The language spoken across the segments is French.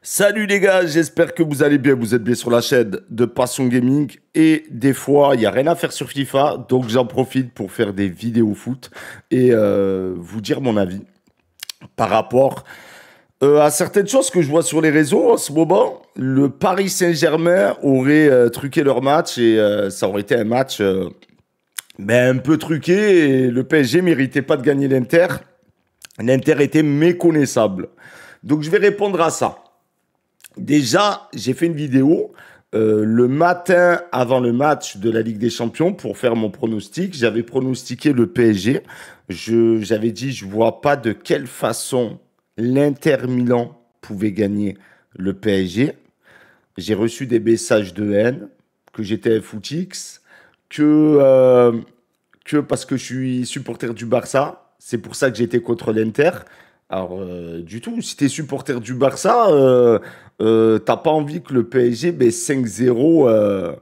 Salut les gars, j'espère que vous allez bien, vous êtes bien sur la chaîne de Passion Gaming et des fois il n'y a rien à faire sur FIFA, donc j'en profite pour faire des vidéos foot et vous dire mon avis par rapport à certaines choses que je vois sur les réseaux en ce moment. Le Paris Saint-Germain aurait truqué leur match et ça aurait été un match mais un peu truqué et le PSG méritait pas de gagner l'Inter. L'Inter était méconnaissable. Donc je vais répondre à ça. Déjà, j'ai fait une vidéo le matin avant le match de la Ligue des Champions pour faire mon pronostic. J'avais pronostiqué le PSG. J'avais dit, je vois pas de quelle façon l'Inter Milan pouvait gagner le PSG. J'ai reçu des messages de haine, que j'étais footix, que, euh, que parce que je suis supporter du Barça, c'est pour ça que j'étais contre l'Inter. Alors, du tout, si t'es supporter du Barça, t'as pas envie que le PSG met 5-0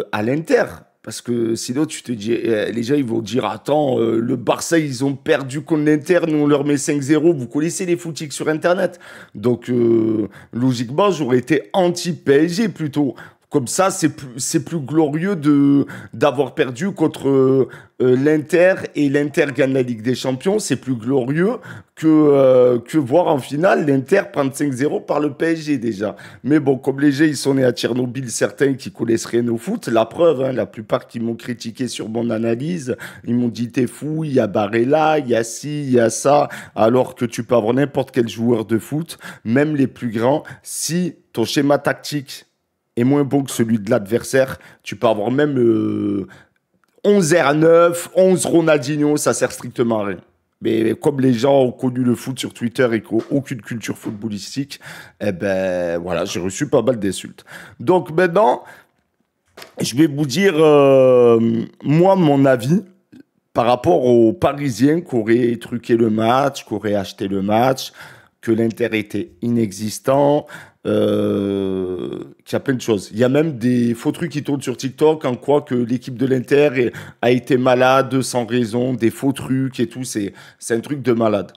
à l'Inter. Parce que sinon, tu te dis, les gens, ils vont dire, attends, le Barça, ils ont perdu contre l'Inter, nous, on leur met 5-0. Vous connaissez les footix sur Internet. Donc, logiquement, j'aurais été anti-PSG plutôt. Comme ça, c'est plus glorieux d'avoir perdu contre l'Inter et l'Inter gagne la Ligue des Champions. C'est plus glorieux que voir en finale l'Inter prendre 5-0 par le PSG déjà. Mais bon, comme les gens, ils sont nés à Tchernobyl, certains qui connaissent rien au foot, la preuve, hein, la plupart qui m'ont critiqué sur mon analyse, ils m'ont dit t'es fou, il y a Barella, il y a ci, il y a ça, alors que tu peux avoir n'importe quel joueur de foot, même les plus grands, si ton schéma tactique est moins bon que celui de l'adversaire, tu peux avoir même 11 R9, 11 Ronaldinho, ça sert strictement à rien. Mais comme les gens ont connu le foot sur Twitter et qui n'ont aucune culture footballistique, eh ben voilà, j'ai reçu pas mal d'insultes. Donc maintenant, je vais vous dire, moi, mon avis par rapport aux Parisiens qui auraient truqué le match, qui auraient acheté le match, que l'Inter était inexistant, qu'il y a plein de choses. Il y a même des faux trucs qui tournent sur TikTok en quoi que l'équipe de l'Inter a été malade sans raison, des faux trucs et tout. C'est un truc de malade.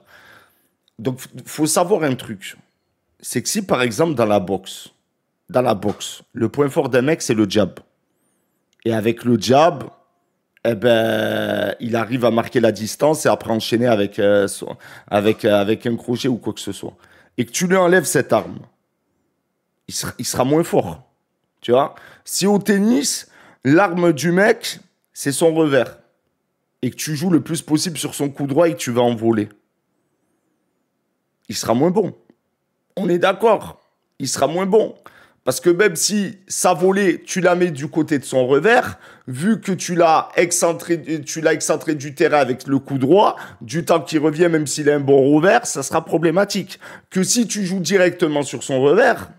Donc, faut savoir un truc. C'est que si, par exemple, dans la boxe, le point fort d'un mec, c'est le jab. Et avec le jab, eh ben, il arrive à marquer la distance et après enchaîner avec un crochet ou quoi que ce soit. Et que tu lui enlèves cette arme, il sera moins fort. Tu vois? Si au tennis, l'arme du mec, c'est son revers, et que tu joues le plus possible sur son coup droit et que tu vas en voler, il sera moins bon. On est d'accord. Il sera moins bon. Parce que même si sa volée, tu la mets du côté de son revers, vu que tu l'as excentré du terrain avec le coup droit, du temps qu'il revient, même s'il a un bon revers, ça sera problématique. Que si tu joues directement sur son revers,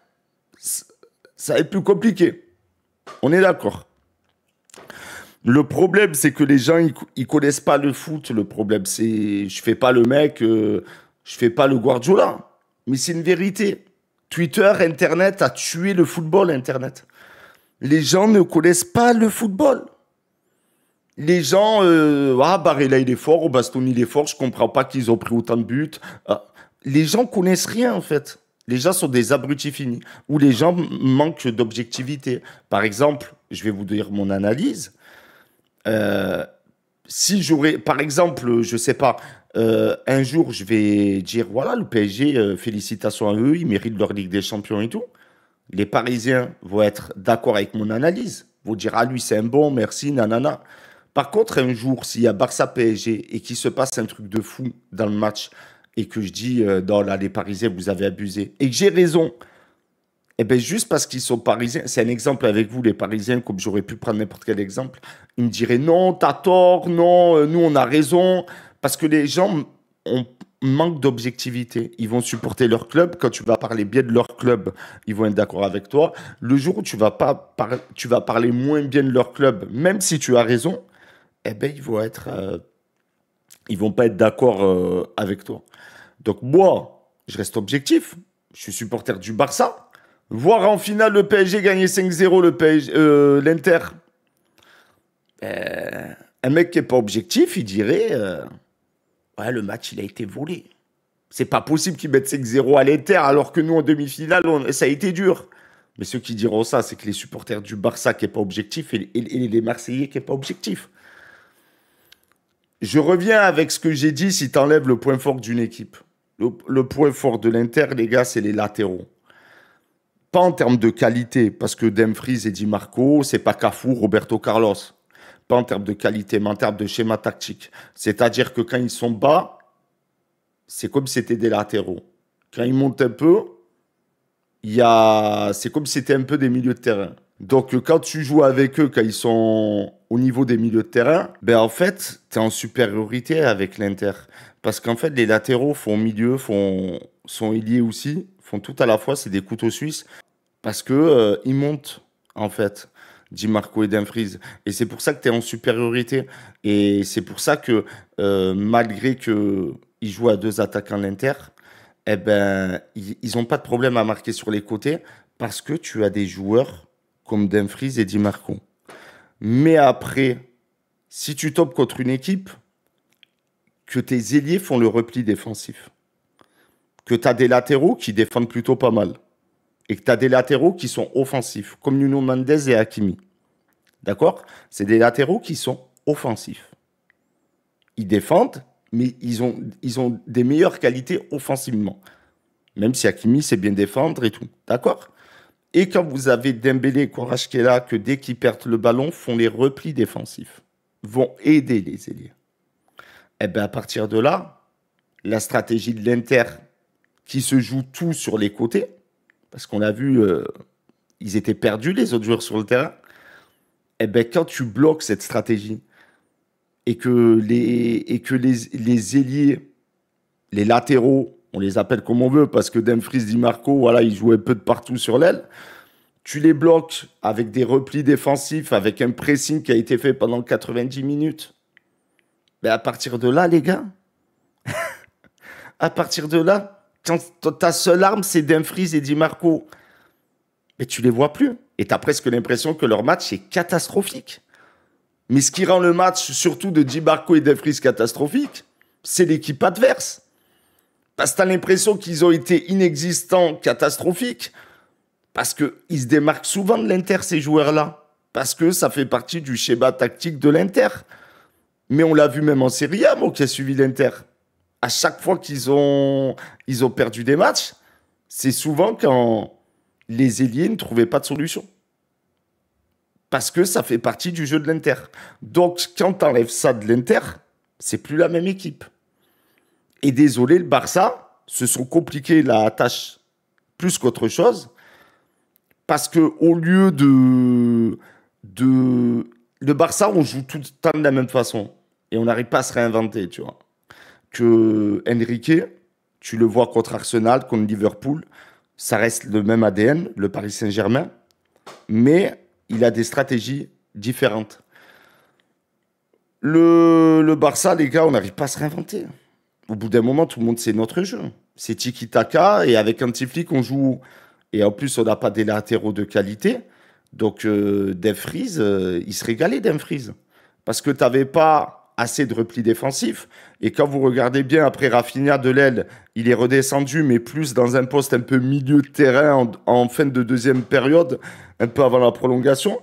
ça va être plus compliqué. On est d'accord. Le problème, c'est que les gens, ils connaissent pas le foot. Le problème, c'est, je fais pas le mec, je fais pas le Guardiola. Mais c'est une vérité. Twitter, Internet a tué le football, Internet. Les gens ne connaissent pas le football. Les gens, Barella il est fort, Bastoni il est fort, je comprends pas qu'ils ont pris autant de buts. Les gens connaissent rien en fait. Les gens sont des abrutis finis. Ou les gens manquent d'objectivité. Par exemple, je vais vous dire mon analyse. Euh, Si j'aurais, par exemple, je sais pas, un jour, je vais dire, voilà, le PSG, félicitations à eux, ils méritent leur Ligue des Champions et tout. Les Parisiens vont être d'accord avec mon analyse, vont dire, ah, lui, c'est un bon, merci, nanana. Par contre, un jour, s'il y a Barça-PSG et qu'il se passe un truc de fou dans le match et que je dis, non, là, les Parisiens, vous avez abusé, et que j'ai raison, eh bien, juste parce qu'ils sont parisiens, c'est un exemple avec vous, les Parisiens, comme j'aurais pu prendre n'importe quel exemple, ils me diraient non, t'as tort, non, nous on a raison, parce que les gens ont manque d'objectivité. Ils vont supporter leur club. Quand tu vas parler bien de leur club, ils vont être d'accord avec toi. Le jour où tu vas parler moins bien de leur club, même si tu as raison, eh ben ils vont pas être d'accord avec toi. Donc moi, je reste objectif. Je suis supporter du Barça. Voir en finale le PSG gagner 5-0 l'Inter. Un mec qui est pas objectif, il dirait ouais, le match il a été volé. C'est pas possible qu'ils mettent 5-0 à l'Inter alors que nous, en demi-finale, ça a été dur. Mais ceux qui diront ça, c'est que les supporters du Barça qui n'est pas objectif et les Marseillais qui n'est pas objectif. Je reviens avec ce que j'ai dit si tu enlèves le point fort d'une équipe. Le point fort de l'Inter, les gars, c'est les latéraux. Pas en termes de qualité, parce que Dumfries et Di Marco, c'est pas Cafu, Roberto Carlos. Pas en termes de qualité, mais en termes de schéma tactique. C'est-à-dire que quand ils sont bas, c'est comme si c'était des latéraux. Quand ils montent un peu, c'est comme si c'était un peu des milieux de terrain. Donc, quand tu joues avec eux, quand ils sont au niveau des milieux de terrain, ben en fait, tu es en supériorité avec l'Inter. Parce qu'en fait, les latéraux font milieu, sont ailiers aussi, font tout à la fois, c'est des couteaux suisses. Parce que ils montent, en fait, Di Marco et Dumfries. Et c'est pour ça que tu es en supériorité. Et c'est pour ça que, malgré qu'ils jouent à deux attaquants l'Inter, eh ben, ils n'ont pas de problème à marquer sur les côtés parce que tu as des joueurs comme Dumfries et Di Marco. Mais après, si tu tombes contre une équipe, que tes ailiers font le repli défensif, que tu as des latéraux qui défendent plutôt pas mal, et que tu as des latéraux qui sont offensifs, comme Nuno Mendes et Hakimi. D'accord? C'est des latéraux qui sont offensifs. Ils défendent, mais ils ont des meilleures qualités offensivement. Même si Hakimi sait bien défendre et tout. D'accord? Et quand vous avez Dembélé et Kvaratskhelia, que dès qu'ils perdent le ballon, font les replis défensifs, vont aider les ailiers. Et bien à partir de là, la stratégie de l'Inter, qui se joue tout sur les côtés, parce qu'on a vu, ils étaient perdus, les autres joueurs sur le terrain, et bien quand tu bloques cette stratégie, et que les ailiers, les latéraux, on les appelle comme on veut, parce que Dumfries, Di Marco, voilà, ils jouaient un peu de partout sur l'aile. Tu les bloques avec des replis défensifs, avec un pressing qui a été fait pendant 90 minutes. Mais à partir de là, les gars, à partir de là, quand ta seule arme, c'est Dumfries et Di Marco, mais tu les vois plus. Et tu as presque l'impression que leur match est catastrophique. Mais ce qui rend le match, surtout de Di Marco et Dumfries, catastrophique, c'est l'équipe adverse. Parce que tu as l'impression qu'ils ont été inexistants, catastrophiques. Parce qu'ils se démarquent souvent de l'Inter, ces joueurs-là. Parce que ça fait partie du schéma tactique de l'Inter. Mais on l'a vu même en Serie A, moi, qui a suivi l'Inter. À chaque fois qu'ils ont perdu des matchs, c'est souvent quand les ailiers ne trouvaient pas de solution. Parce que ça fait partie du jeu de l'Inter. Donc, quand tu enlèves ça de l'Inter, c'est plus la même équipe. Et désolé, le Barça se sont compliqués la tâche plus qu'autre chose. Parce que au lieu le Barça, on joue tout le temps de la même façon. Et on n'arrive pas à se réinventer, tu vois. Que Enrique, tu le vois contre Arsenal, contre Liverpool, ça reste le même ADN, le Paris Saint-Germain, mais il a des stratégies différentes. Le Barça, les gars, on n'arrive pas à se réinventer. Au bout d'un moment, tout le monde sait notre jeu. C'est tiki-taka, et avec un petit flic, on joue. Et en plus, on n'a pas des latéraux de qualité. Donc, Dumfries, il se régalait, Dumfries. Parce que tu n'avais pas assez de repli défensif. Et quand vous regardez bien, après Rafinha de l'aile, il est redescendu, mais plus dans un poste un peu milieu de terrain en fin de deuxième période, un peu avant la prolongation,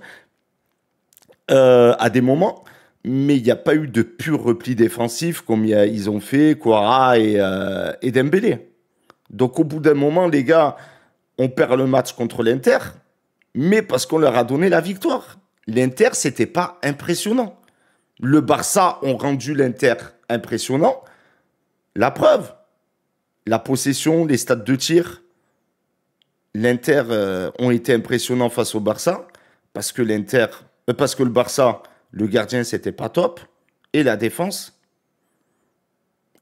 à des moments. Mais il n'y a pas eu de pur repli défensif comme ils ont fait Kvara et Dembélé. Donc, au bout d'un moment, les gars, on perd le match contre l'Inter, mais parce qu'on leur a donné la victoire. L'Inter, c'était pas impressionnant. Le Barça ont rendu l'Inter impressionnant. La preuve, la possession, les stades de tir, l'Inter ont été impressionnants face au Barça parce que parce que le Barça, le gardien, c'était pas top et la défense,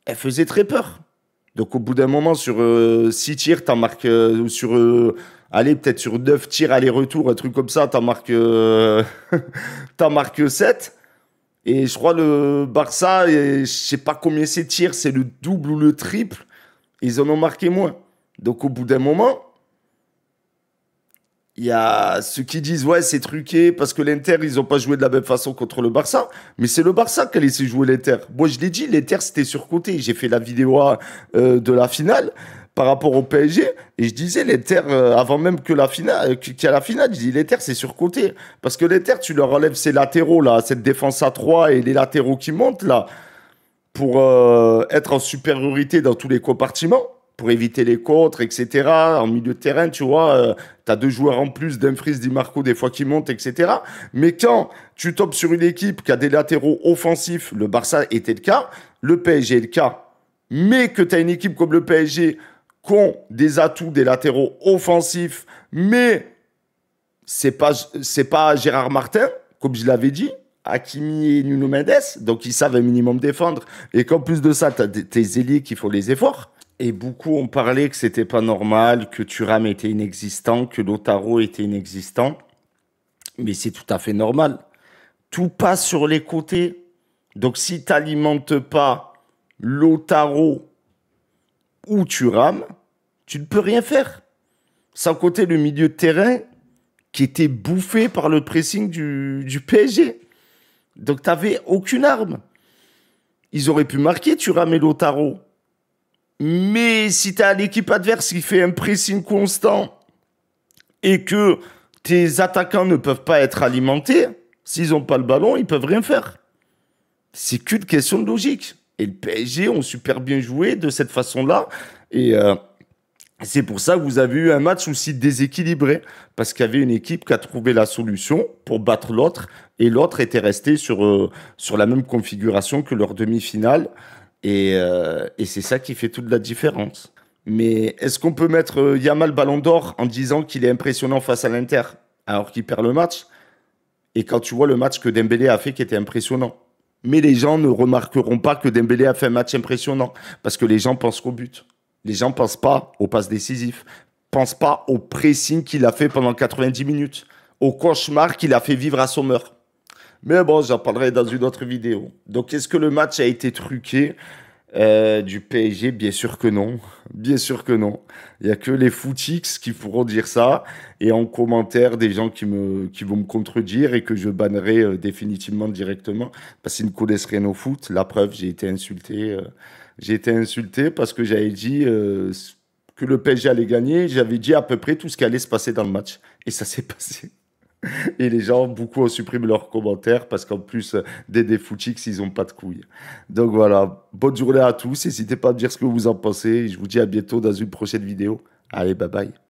elle faisait très peur. Donc au bout d'un moment, sur 6 tirs, t'en marques allez, peut-être sur 9 tirs aller-retour, un truc comme ça, t'en marques 7. Et je crois le Barça, je sais pas combien c'est tirs, c'est le double ou le triple. Ils en ont marqué moins. Donc au bout d'un moment, Il y a ceux qui disent, ouais, c'est truqué parce que l'Inter, ils n'ont pas joué de la même façon contre le Barça. Mais c'est le Barça qui a laissé jouer l'Inter. Moi, je l'ai dit, l'Inter, c'était surcoté. J'ai fait la vidéo de la finale par rapport au PSG. Et je disais, l'Inter, avant même que la finale, qu'il y a la finale, je dis, l'Inter, c'est surcoté. Parce que l'Inter, tu leur enlèves ces latéraux, là, cette défense à 3 et les latéraux qui montent, là, pour être en supériorité dans tous les compartiments, pour éviter les contres, etc. En milieu de terrain, tu vois, tu as deux joueurs en plus, Dumfries, Di Marco, des fois qui montent, etc. Mais quand tu tombes sur une équipe qui a des latéraux offensifs, le Barça était le cas, le PSG est le cas, mais que tu as une équipe comme le PSG qui ont des atouts, des latéraux offensifs, mais c'est pas Gérard Martin, comme je l'avais dit, Hakimi et Nuno Mendes, donc ils savent un minimum défendre. Et qu'en plus de ça, tu as tes ailiers qui font les efforts. Et beaucoup ont parlé que c'était pas normal, que Thuram était inexistant, que Lautaro était inexistant. Mais c'est tout à fait normal. Tout passe sur les côtés. Donc si tu n'alimentes pas Lautaro ou Thuram, tu ne peux rien faire. Sans compter le milieu de terrain qui était bouffé par le pressing du PSG. Donc tu n'avais aucune arme. Ils auraient pu marquer Thuram et Lautaro. Mais si tu as l'équipe adverse qui fait un pressing constant et que tes attaquants ne peuvent pas être alimentés, s'ils n'ont pas le ballon, ils peuvent rien faire. C'est qu'une question de logique. Et le PSG ont super bien joué de cette façon-là. Et c'est pour ça que vous avez eu un match aussi déséquilibré. Parce qu'il y avait une équipe qui a trouvé la solution pour battre l'autre. Et l'autre était resté sur la même configuration que leur demi-finale. Et c'est ça qui fait toute la différence. Mais est-ce qu'on peut mettre Yamal Ballon d'Or en disant qu'il est impressionnant face à l'Inter alors qu'il perd le match? Et quand tu vois le match que Dembélé a fait qui était impressionnant. Mais les gens ne remarqueront pas que Dembélé a fait un match impressionnant parce que les gens pensent qu'au but. Les gens ne pensent pas aux passes décisives, pensent pas au pressing qu'il a fait pendant 90 minutes, au cauchemar qu'il a fait vivre à Sommer. Mais bon, j'en parlerai dans une autre vidéo. Donc, est-ce que le match a été truqué du PSG? Bien sûr que non. Bien sûr que non. Il n'y a que les footix qui pourront dire ça. Et en commentaire, des gens qui vont me contredire et que je bannerai définitivement directement parce qu'ils ne connaissent rien au foot. La preuve, j'ai été insulté. J'ai été insulté parce que j'avais dit que le PSG allait gagner. J'avais dit à peu près tout ce qui allait se passer dans le match. Et ça s'est passé. Et les gens, beaucoup ont supprimé leurs commentaires parce qu'en plus, des footix, ils n'ont pas de couilles. Donc voilà, bonne journée à tous. N'hésitez pas à me dire ce que vous en pensez. Je vous dis à bientôt dans une prochaine vidéo. Allez, bye bye.